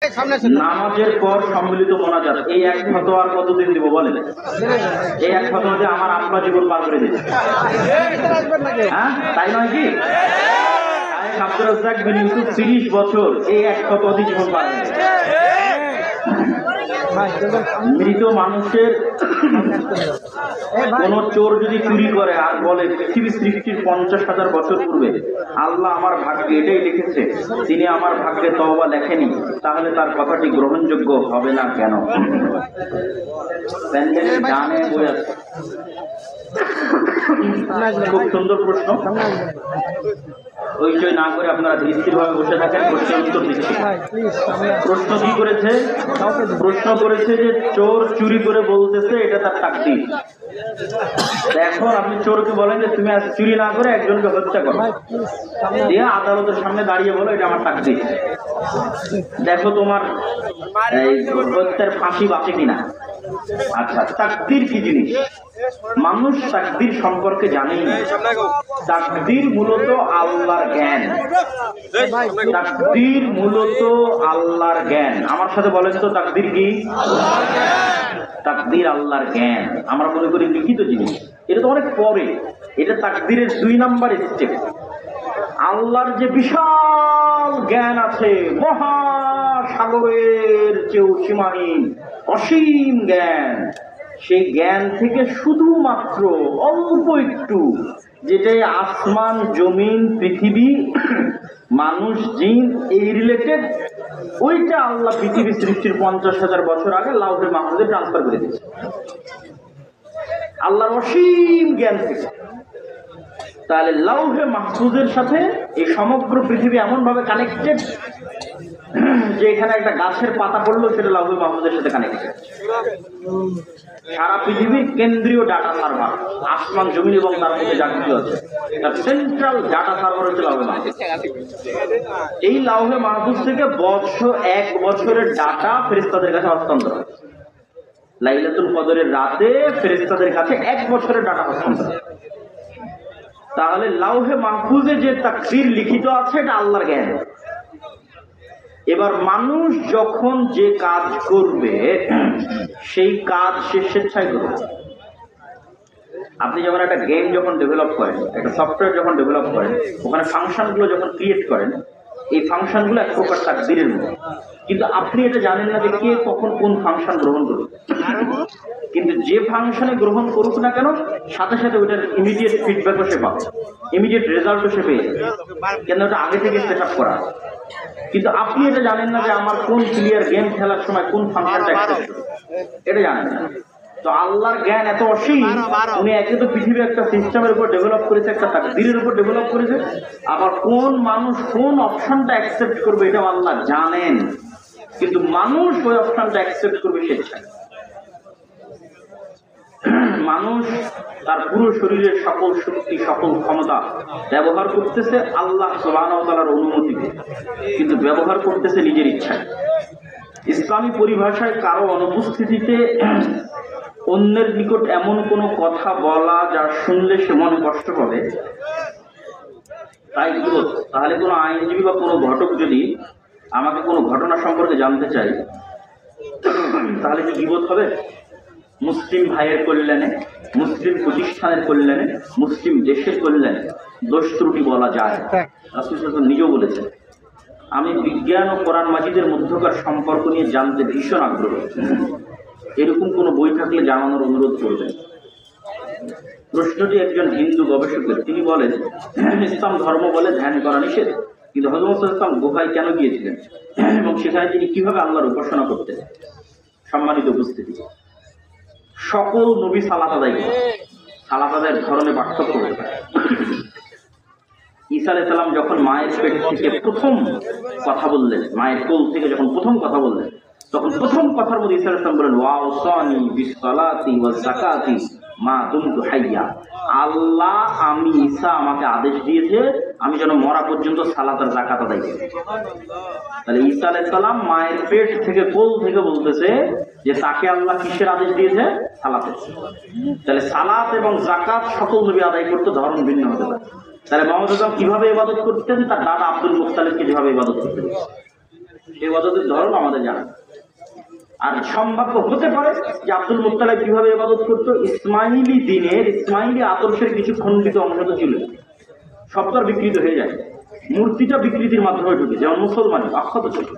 নামাজের পর সম্মিলিত মোনাজাত, এই এক ফতোয়া কতদিন দিব বলেন? এই এক ফতোয়াতে আমার আব্বা জীবন পার করে দিচ্ছে। হ্যাঁ, তাই নয় কি? আব্দুর রাজ্জাক বিন ইউসুফ 30 বছর এই এক ফতোয়াতে জীবন পার করে দিচ্ছে। মৃত মানুষের কোন চোর যদি চুরি করে আর বলে পৃথিবী সৃষ্টির 50,000 বছর পূর্বে আল্লাহ আমার ভাগ্যে এটাই লিখেছে, তিনি আমার ভাগ্যে তওবা লেখেনি, তাহলে তার কথাটি গ্রহণযোগ্য হবে না কেন? প্যান্ডেলের ডানে বই আছে। খুব সুন্দর প্রশ্ন। হইচই না করে আপনারা স্থিরভাবে বসে থাকেন। প্রশ্নের উত্তর দিচ্ছি। প্রশ্ন কি করেছে? প্রশ্ন করেছে যে চোর চুরি করে বলতেছে এটা তার তাকদীর। এখন আপনি চোরকে বলেন যে তুমি আজ চুরি না করে একজনকে হত্যা করো, দিয়ে আদালতের সামনে দাঁড়িয়ে বলো এটা আমার তাকদীর, দেখো তোমার এই হত্যার ফাঁসি বাঁচে কিনা। আচ্ছা, তাকদীর কি জিনিস? মানুষ তাকদীর সম্পর্কে জানেই না। তাকদীর মূলত আল্লাহর জ্ঞান। তাকদীর মূলত আল্লাহর জ্ঞান। আমার সাথে বলেন তো তাকদীর কি? তাকদীর আল্লাহর জ্ঞান। আমরা মনে করি লিখিত জিনিস, এটা তো অনেক পরে। এটা তাকদীরের 2 নাম্বার স্টেপ। আল্লাহর যে বিশাল জ্ঞান আছে, মহাসাগরের চেয়েও সীমাহীন অসীম জ্ঞান, সেই জ্ঞান থেকে শুধুমাত্র অল্প একটু, যেটা আসমান, জমিন, পৃথিবী, মানুষ, জিন এই রিলেটেড, ওইটা আল্লাহ পৃথিবী সৃষ্টির 50,000 বছর আগে লাউহে মাহফুজে ট্রান্সফার করে দিয়েছে। আল্লাহর অসীম জ্ঞান থেকে। তাহলে লাউহে মাহফুজের সাথে এই সমগ্র পৃথিবী এমন ভাবে কানেক্টেড যে এখানে একটা গাছের পাতা পড়লো সেটা লাউহে মাহফুজের সাথে কানেক্টেড। সারা পৃথিবীর কেন্দ্রীয় ডাটা সার্ভার, আসমান, জমিন এবং তার মধ্যে যা কিছু আছে, তার সেন্ট্রাল ডাটা সার্ভার হচ্ছে লাউহে মাহফুজ। এই লাউহে মাহফুজ থেকে 1 বছরের ডাটা ফেরেশতাদের কাছে হস্তান্তর হয়। লাইলাতুল কদরের রাতে ফেরেশতাদের কাছে 1 বছরের ডাটা হস্তান্তর হয়। তাহলে লাউহে মাহফুজে যে তাকদীর লিখিত আছে এটা আল্লাহর জ্ঞান। এবার মানুষ যখন যে কাজ করবে সেই কাজ সে স্বেচ্ছায় করবে। আপনি যখন একটা গেম যখন ডেভেলপ করেন, একটা সফটওয়্যার যখন ডেভেলপ করেন, ওখানে ফাংশনগুলো যখন ক্রিয়েট করেন, এই ফাংশনগুলো এক প্রকার তাকদীরের মতো। কিন্তু আপনি এটা জানেন না যে কে কখন কোন ফাংশন গ্রহণ করবে। কিন্তু যে ফাংশনে গ্রহণ করুক না কেন, সাথে সাথে ওইটার ইমিডিয়েট ফিডব্যাকও সে পাবে, ইমিডিয়েট রেজাল্টও সে পেয়ে যাবে, কেন ওটা আগে থেকে সেট আপ করা। কিন্তু আপনি এটা জানেন না যে আমার কোন প্লেয়ার গেম খেলার সময় কোন ফাংশনটা অ্যাক্সেস করবে, এটা জানেন না। তো আল্লাহর জ্ঞান এত অসীম, উনি একে তো পৃথিবী একটা সিস্টেমের উপর ডেভেলপ করেছে, একটা তাকদীরের উপর ডেভেলপ করেছে, আবার কোন মানুষ কোন অপশনটা অ্যাকসেপ্ট করবে এটা আল্লাহ জানেন, কিন্তু মানুষ ওই অপশনটা অ্যাকসেপ্ট করবে স্বেচ্ছায়। মানুষ তার পুরো শরীরের সকল শক্তি, সকল ক্ষমতা ব্যবহার করতেছে আল্লাহ সুবহানাহু ওয়া তাআলার অনুমতিতে, কিন্তু ব্যবহার করতেছে নিজের ইচ্ছায়। ইসলামী পরিভাষায় কারো অনুপস্থিতিতে অন্যের নিকট এমন কোনো কথা বলা যা শুনলে সে মনে কষ্ট পাবে, তাই গীবত। তাহলে কোনো আইনজীবী বা কোনো ঘটক যদি আমাকে কোনো ঘটনা সম্পর্কে জানতে চাই, তাহলে কি গীবত হবে? মুসলিম ভাইয়ের কল্যাণে, মুসলিম প্রতিষ্ঠানের কল্যাণে, মুসলিম দেশের কল্যাণে দোষ ত্রুটি বলা যায়। রাসূল সাল্লাল্লাহু আলাইহি ওয়াসাল্লাম নিজেও বলেছেন, আমি বিজ্ঞান ও কোরআন মাজিদের মধ্যকার সম্পর্ক নিয়ে জানতে ভীষণ আগ্রহী, এরকম কোনো বই থাকলে জানানোর অনুরোধ করবেন। প্রশ্নটি একজন হিন্দু গবেষকের। তিনি বলেন, ইসলাম ধর্ম বলে ধ্যান করা নিষেধ, কিন্তু হযরত মুহাম্মদ সাল্লাল্লাহু আলাইহি ওয়াসাল্লাম গুহায় কেন গিয়েছিলেন এবং সেখানে তিনি কিভাবে আল্লাহর উপাসনা করতেন? সম্মানিত উপস্থিতি, সকল নবী সালাত আদায় করেন। সালাত আদায়ের ধরনে পার্থক্য হতে পারে। ঈসা আলাইহিস সালাম যখন মায়ের পেট থেকে প্রথম কথা বললেন, মায়ের কোল থেকে যখন প্রথম কথা বললেন, তখন প্রথম কথার মধ্যে ঈসা আলাইহিস সালাম বলেন, ওয়াউসানি বিসসালাতি ওয়াজ যাকাতি মা দুমতু হাইয়া। আল্লাহ, আমি ঈসা, আমাকে আদেশ দিয়েছে আমি যেন মরা পর্যন্ত সালাত আর যাকাত আদায় করি। তাহলে ঈসা আলাইহিস সালাম মায়ের পেট থেকে, কোল থেকে বলতেছে যে তাকে আল্লাহ কিসের আদেশ দিয়েছে? সালাতের। তাহলে সালাত এবং যাকাত সকল নবী আদায় করতে, ধরন ভিন্ন হতে পারে। তাহলে মুহাম্মদ সাল্লাল্লাহু আলাইহি ওয়াসাল্লাম কিভাবে ইবাদত করতেন? তার দাদা আব্দুল মুত্তালিবকে যেভাবে ইবাদত করতেন। ইবাদতের ধরন আমাদের জানা। আর সম্ভাব্য হতে পারে যে আব্দুল মুত্তালিব কিভাবে ইবাদত করতো, ইসমাইলি দিনের ইসমাইলি আদর্শের কিছু খণ্ডিত অংশ তো ছিল, সবটার বিকৃত হয়ে যায়, মূর্তিটা বিকৃতির মাধ্যমে ঢুকে, যেমন মুসলমানি অক্ষত ছিল।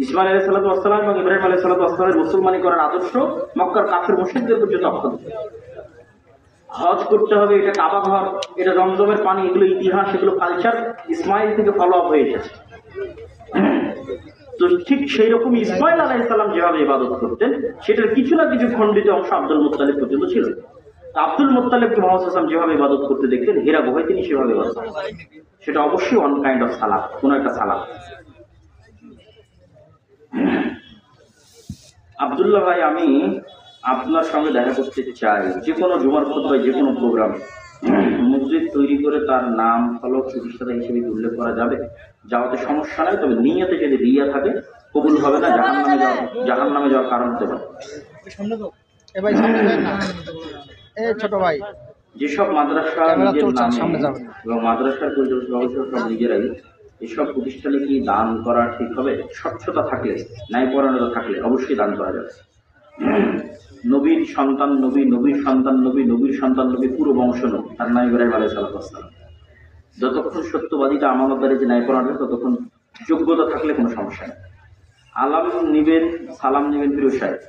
ইসমাইল আলাইহিস সালাতু ওয়াস সালাম এবং ইব্রাহিম আলাইহিস সালাতু ওয়াস সালামের মুসলমানি করার আদর্শ মক্কার কাফের মুশরিকদের পর্যন্ত অক্ষত ছিল। হজ করতে হবে, এটা কাবা ঘর, এটা জমজমের পানি, এগুলো ইতিহাস, এগুলো কালচার ইসমাইল থেকে ফলো আপ হয়ে এসেছে। তো ঠিক সেই রকম ইসমাইল আলাইহিস সালাম যেভাবে ইবাদত করতেন সেটার কিছু না কিছু খণ্ডিত অংশ আব্দুল মুত্তালিব পর্যন্ত ছিল। আব্দুল মুত্তালিবকে মুহাম্মদ সাল্লাল্লাহু আলাইহি ওয়াসাল্লাম যেভাবে ইবাদত করতে দেখতেন, হীরা গুহায় তিনি সেভাবে ইবাদত করতেন। সেটা অবশ্যই ওয়ান কাইন্ড অফ সালাত, কোন একটা সালাত। আব্দুল্লাহ ভাই, আমি আপনার সঙ্গে দেখা করতে চাই, যে কোনো জুমার খুতবায়, যে কোনো প্রোগ্রামে মসজিদ তৈরি করে তার নাম ফলক প্রতিষ্ঠাতা হিসেবে উল্লেখ করা যাবে? যাওয়াতে সমস্যা নাই, তবে নিয়তে যদি রিয়া থাকে কবুল হবে না, জাহান্নামে যাওয়ার কারণ হতে পারে। ছোট ভাই, যেসব মাদ্রাসা নিজের নামে এবং মাদ্রাসার পরিচালক সব নিজেরাই, এসব প্রতিষ্ঠানে কি দান করা ঠিক হবে? স্বচ্ছতা থাকলে, ন্যায়পরায়ণতা থাকলে অবশ্যই দান করা যাবে। নবীর সন্তান নবী, নবীর সন্তান নবী, নবীর সন্তান নবী, পুরো বংশ নবী, তার নাম ইব্রাহিম আলাইহিস সালাম। যতক্ষণ সত্যবাদীটা আমানতদারি যে ন্যায়পরায়ণ, ততক্ষণ যোগ্যতা থাকলে কোনো সমস্যা নেই। আলাম নিবেন, সালাম নিবেন প্রিয় সাহেব,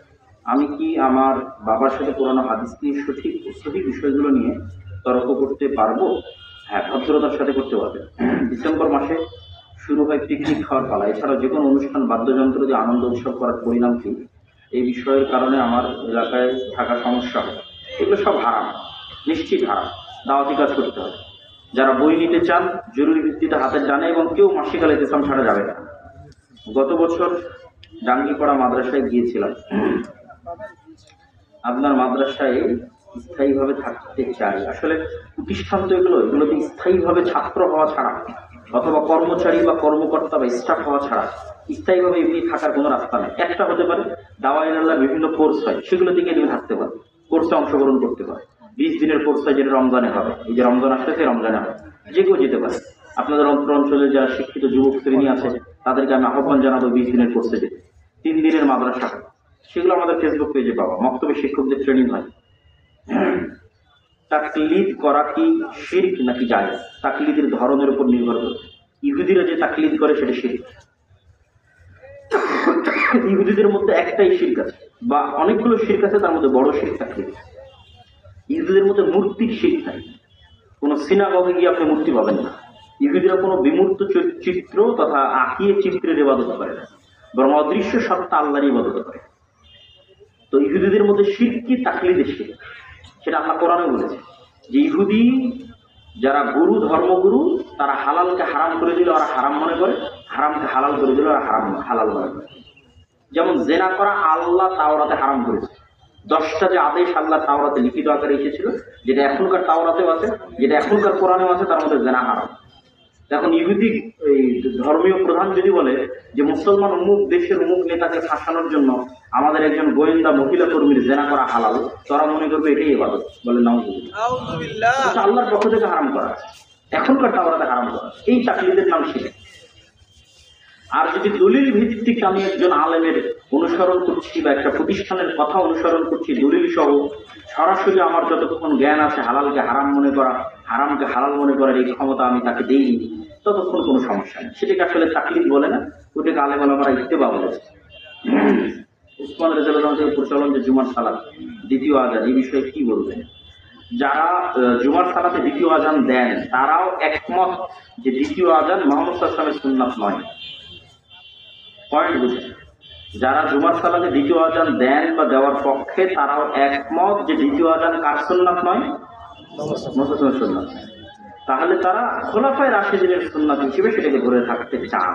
আমি কি আমার বাবার সাথে পুরানো হাদিস নিয়ে সঠিক বিষয়গুলো নিয়ে তর্ক করতে পারবো? হ্যাঁ, ভদ্রতার সাথে করতে পারবে। ডিসেম্বর মাসে শুরু হয় পিকনিক খাওয়ার পালা, এছাড়াও যে কোনো অনুষ্ঠান, বাদ্যযন্ত্র দিয়ে আনন্দ উৎসব করার পরিণাম কি? এই বিষয়ের কারণে আমার এলাকায় থাকা সমস্যা হয়। এগুলো সব হারাম, নিশ্চিত হারাম। দাওয়াতি কাজ করতে হবে। যারা বই নিতে চান জরুরি ভিত্তিতে হাতের ডানে, এবং কেউ মাসিকাল ইতিসাম ছাড়া যাবে না। গত বছর ডাঙ্গিপাড়া মাদ্রাসায় গিয়েছিলাম। আপনার মাদ্রাসায় স্থায়ীভাবে থাকতে চাই। আসলে প্রতিষ্ঠান তো এগুলোতে স্থায়ীভাবে ছাত্র হওয়া ছাড়া, অথবা কর্মচারী বা কর্মকর্তা বা স্টাফ হওয়া ছাড়া স্থায়ীভাবে এমনি থাকার কোনো রাস্তা নেই। একটা হতে পারে দাওয়ায়ে ইলাল্লাহর বিভিন্ন কোর্স হয়, সেগুলো থেকে এমনি থাকতে পারে, কোর্সে অংশগ্রহণ করতে পারে। 20 দিনের কোর্স হয়, যেটা রমজানে হবে। এই যে রমজান আসতেছে, রমজানে হবে, যে কেউ যেতে পারে। আপনাদের অঞ্চলে যারা শিক্ষিত যুবক শ্রেণী আছে তাদেরকে আমি আহ্বান জানাবো 20 দিনের কোর্সে যেতে। 3 দিনের মাদ্রাসা, সেগুলো আমাদের ফেসবুক পেজে পাওয়া। মক্তবে শিক্ষকদের ট্রেনিং হয়। তাকলিদ করা কি শিরক নাকি জায়েজ? তাকলিদের ধরনের উপর নির্ভর করে। ইহুদিরা যে তাকলিদ করে সেটা শিরক। ইহুদিদের মধ্যে একটাই শিরক আছে, বা অনেকগুলো শিরক আছে, তার মধ্যে বড় শিরক তাকলিদ। ইহুদিদের মধ্যে মূর্তির শিরক নাই। কোন সিনাগগে গিয়ে আপনি মূর্তি পাবেন না। ইহুদিরা কোনো বিমূর্ত চিত্র তথা আঁকিয়ে চিত্রের ইবাদত করে না, বরং অদৃশ্য সত্তা আল্লাহর ইবাদত করে। তো ইহুদিদের মধ্যে শিরক কি? তাকলিদের শিরক। সেটা আল্লাহ কোরআনে বলেছে যে ইহুদি যারা গুরু, ধর্মগুরু, তারা হালালকে হারাম করে দিল ওরা হারাম মনে করে, হারামকে হালাল করে দিল ওরা হালাল মনে করে। যেমন জেনা করা আল্লাহ তাওরাতে হারাম করেছে। 10টা যে আদেশ আল্লাহ তাওরাতে লিখিত আকারে এসেছিল, যেটা এখনকার তাওরাতেও আছে, যেটা এখনকার কোরআনেও আছে, তার মধ্যে জেনা হারাম। এখন ইহুদি এই ধর্মীয় প্রধান যদি বলে যে মুসলমান অমুক দেশের অমুক নেতাকে ফাঁসানোর জন্য আমাদের একজন গোয়েন্দা মহিলা কর্মীর জেনা করা হালাল, তারা মনে করবে এটাই ইবাদত। বলে নাউজুবিল্লাহ, আল্লাহর পক্ষ থেকে হারাম করা, এখনকার তাওরাতে হারাম করা। এই তাকলিদের নাম শিরক। আর যদি দলিল ভিত্তিক আমি একজন আলেমের অনুসরণ করছি বা একটা প্রতিষ্ঠানের কথা অনুসরণ করছি দলিল সহ, সরাসরি আমার যতক্ষণ জ্ঞান আছে হালালকে হারাম মনে করা, হারামকে হালাল মনে করার এই ক্ষমতা আমি তাকে দেইনি, ততক্ষণ কোনো সমস্যা নেই। সেটাকে আসলে তাকলিদ বলে না, ওটাকে আলেম ওলামারা ইত্তেবা বলেছে। উসমান রাদিয়াল্লাহু আনহু প্রচলন যে জুমার সালাত দ্বিতীয় আযান, এই বিষয়ে কি বলবেন? যারা জুমার সালাতে দ্বিতীয় আযান দেন তারাও একমত যে দ্বিতীয় আযান মুহাম্মদ সাল্লাল্লাহু আলাইহি ওয়াসাল্লামের সুন্নাত নয়। পয়েন্ট বুঝুন, যারা জুমার সালাতে দ্বিতীয় আযান দেন বা দেওয়ার পক্ষে তারাও একমত যে দ্বিতীয় আযান কার সুন্নাত নয়? মুহাম্মদ সাল্লাল্লাহু আলাইহি ওয়াসাল্লাম। তাহলে তারা খোলাফায়ে রাশিদিনের সুন্নাত হিসেবে সেটাকে ধরে থাকতে চান।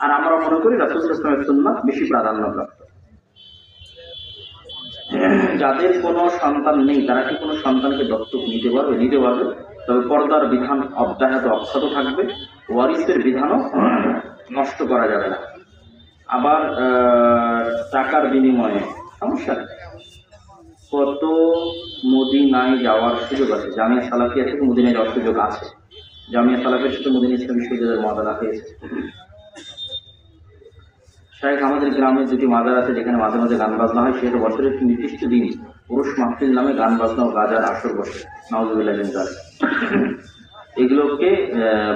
আর আমরা মনে করি রাসূল সাল্লাল্লাহু আলাইহি ওয়াসাল্লামের সুন্নাত বেশি প্রাধান্যপ্রাপ্ত। যাদের কোনো সন্তান নেই তারা কি কোনো সন্তানকে দত্তক নিতে পারবে? নিতে পারবে, তবে পর্দার বিধান অব্যাহত অক্ষত থাকবে, ওয়ারিসের বিধানও নষ্ট করা যাবে না। আবার টাকার বিনিময়ে সমস্যা নেই। কত মদিনায় যাওয়ার সুযোগ আছে? জামিয়া সালাফিয়া থেকে মদিনায় যাওয়ার সুযোগ আছে। জামিয়া সালাফিয়ার সাথে মদিনা ইসলামী বিশ্ববিদ্যালয়ের মহাদান হয়েছে। শাইখ আমাদের গ্রামে দুটি মাজার আছে যেখানে মাঝে মাঝে গান বাজনা হয়, সেটা বছরের একটি নির্দিষ্ট দিন পুরুষ মাহফিল নামে গান বাজনা ও গাজার আসর বসে। নাউজুবিল্লাহ মিন যালিক। এগুলোকে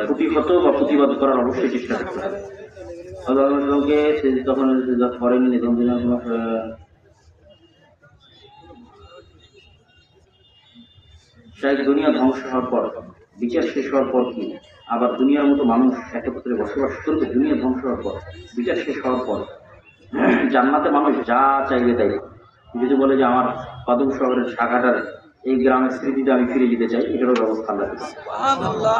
প্রতিহত বা প্রতিবাদ করার অবশ্যই চেষ্টা করতে হবে। তখন করেননি শাইখ দুনিয়া ধ্বংস হওয়ার পর বিচার শেষ হওয়ার পর কি আবার দুনিয়ার মতো মানুষ একত্রে বসবাস করবে? দুনিয়া ধ্বংস হওয়ার পর বিচার শেষ হওয়ার পর জান্নাতে মানুষ যা চাইবে তাই। যদি বলে যে আমার কদম শহরের শাখাটার এই গ্রামের স্মৃতিতে আমি ফিরে যেতে চাই, এটারও ব্যবস্থা আল্লাহ দিয়েছে।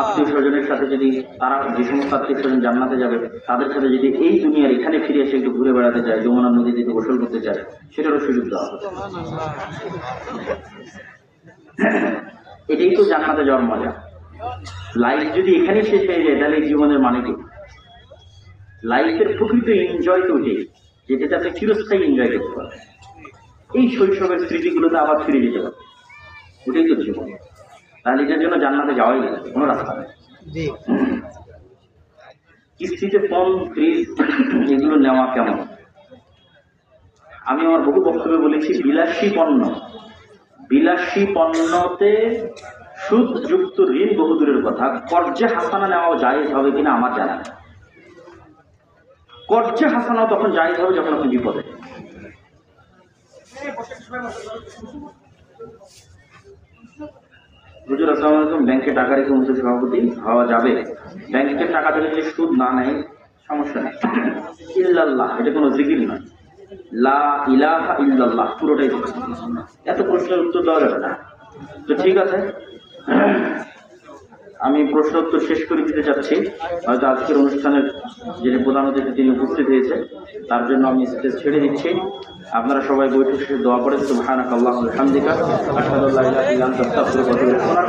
আত্মীয় স্বজনের সাথে যদি তারা যে সমস্ত আত্মীয় স্বজন জান্নাতে যাবে তাদের সাথে যদি এই দুনিয়ার এখানে ফিরে এসে একটু ঘুরে বেড়াতে চায়, যমুনা নদীতে গোসল করতে চায়, সেটারও সুযোগ দেওয়া হবে। এটাই তো জান্নাতে যাওয়ার মজা। লাইফ যদি এখানে শেষ হয়ে যায় তাহলে এই জীবনের মানে কি? লাইফের প্রকৃত এনজয় তো ওইটাই, যেটাতে আপনি চিরস্থায়ী এনজয় করতে পারেন। এই শৈশবের স্মৃতিগুলোতে আবার ফিরে যেতে পারে, ওটাই তো জীবন। তাহলে এটার জন্য জান্নাতে যাওয়াই লাগে, কোনো রাস্তা নেই। কিস্তিতে ফোন, ফ্রিজ এগুলো নেওয়া কেমন? আমি আমার বহু বক্তব্যে বলেছি, বিলাসী পণ্যতে সুদ যুক্ত ঋণ বহু দূরের কথা, কর্জে হাসানা নেওয়াও জায়েজ হবে কিনা আমার জানা নেই। কর্জে হাসানাও তখন জায়েজ হবে যখন আপনি বিপদে। হুজুর আসসালামু আলাইকুম, ব্যাংকে টাকা রেখে মসজিদ সভাপতি হওয়া যাবে? ব্যাংকের টাকা থেকে যদি সুদ না নেয় সমস্যা নেই। ইল্লাল্লাহ এটা কোনো জিকির নয়, লা ইলাহা ইল্লাল্লাহ পুরোটাই। এত প্রশ্নের উত্তর দেওয়া যাবে না। তো ঠিক আছে, আমি প্রশ্ন উত্তর শেষ করে দিতে চাচ্ছি। হয়তো আজকের অনুষ্ঠানের যিনি প্রধান অতিথি তিনি উপস্থিত হয়েছে, তার জন্য আমি স্টেজ ছেড়ে দিচ্ছি। আপনারা সবাই বৈঠক শেষে দোয়া করেন। সুবহানাকাল্লাহুম্মা ওয়া বিহামদিকা আশহাদু আল্লা ইলাহা ইল্লা আনতা আস্তাগফিরুকা ওয়া আতুবু ইলাইক।